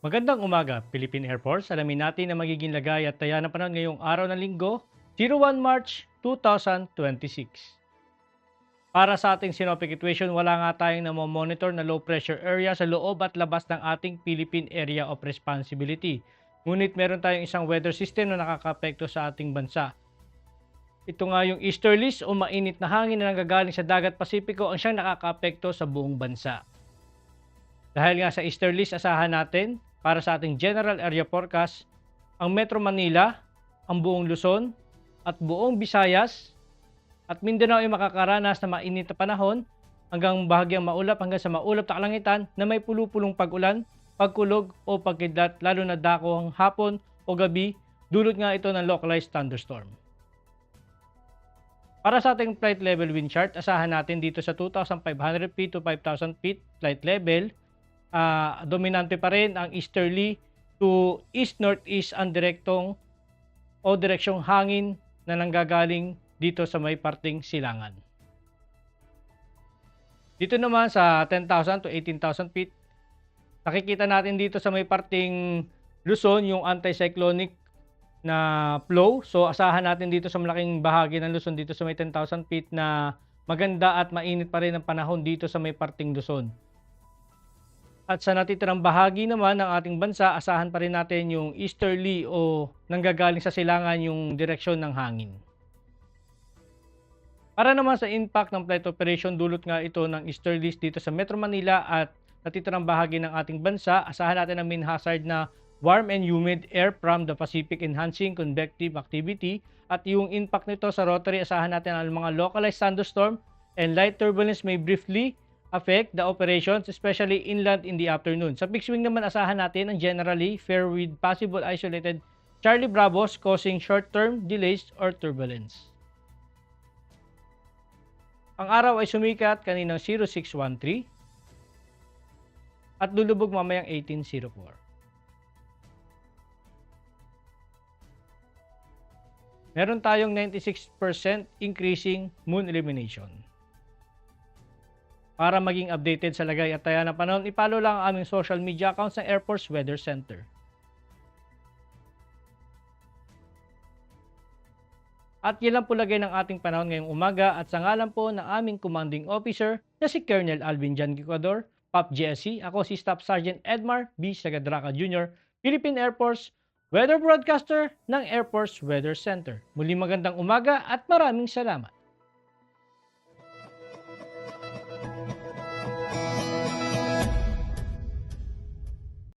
Magandang umaga, Philippine Air Force. Alamin natin ang magiging lagay at taya ng panahon ngayong araw ng linggo, 01 March 2026. Para sa ating synoptic situation, wala nga tayong monitor na low pressure area sa loob at labas ng ating Philippine Area of Responsibility. Ngunit meron tayong isang weather system na nakakapekto sa ating bansa. Ito nga yung easterlies o mainit na hangin na nanggagaling sa dagat Pasipiko ang siyang nakakapekto sa buong bansa. Dahil nga sa easterlies, asahan natin para sa ating general area forecast, ang Metro Manila, ang buong Luzon, at buong Visayas, at Mindanao ay makakaranas na mainit na panahon hanggang bahagyang maulap hanggang sa maulap na kalangitan na may pulupulong pag-ulan, pagkulog o pagkidlat lalo na dako ang hapon o gabi, dulot nga ito ng localized thunderstorm. Para sa ating flight level wind chart, asahan natin dito sa 2,500 feet to 5,000 feet flight level, dominante pa rin ang easterly to east-northeast ang direksyong hangin na nanggagaling dito sa may parting silangan. Dito naman sa 10,000 to 18,000 feet, nakikita natin dito sa may parting Luzon yung anticyclonic na flow. So asahan natin dito sa malaking bahagi ng Luzon dito sa may 10,000 feet na maganda at mainit pa rin ang panahon dito sa may parting Luzon. At sa natitirang bahagi naman ng ating bansa, asahan pa rin natin yung easterly o nanggagaling sa silangan yung direksyon ng hangin. Para naman sa impact ng flight operation, dulot nga ito ng easterlies dito sa Metro Manila at natitirang bahagi ng ating bansa, asahan natin ang main hazard na warm and humid air from the Pacific enhancing convective activity at yung impact nito sa rotary, asahan natin ang mga localized thunderstorm and light turbulence may briefly affect the operations, especially inland in the afternoon. Sa fixed wing naman, asahan natin ang generally fair with possible isolated Charlie Bravos causing short-term delays or turbulence. Ang araw ay sumikat kaninang 0613 at lulubog mamayang 1804. Meron tayong 96% increasing moon illumination. Para maging updated sa lagay at taya ng panahon, ipalo lang ang aming social media accounts ng Air Force Weather Center. At yan lang po lagay ng ating panahon ngayong umaga at sa ngalan po ng aming commanding officer na si Colonel Alvin Jan Gicuador, PAP GSC, ako si Staff Sergeant Edmar B. Sagadraca Jr., Philippine Air Force Weather Broadcaster ng Air Force Weather Center. Muli magandang umaga at maraming salamat.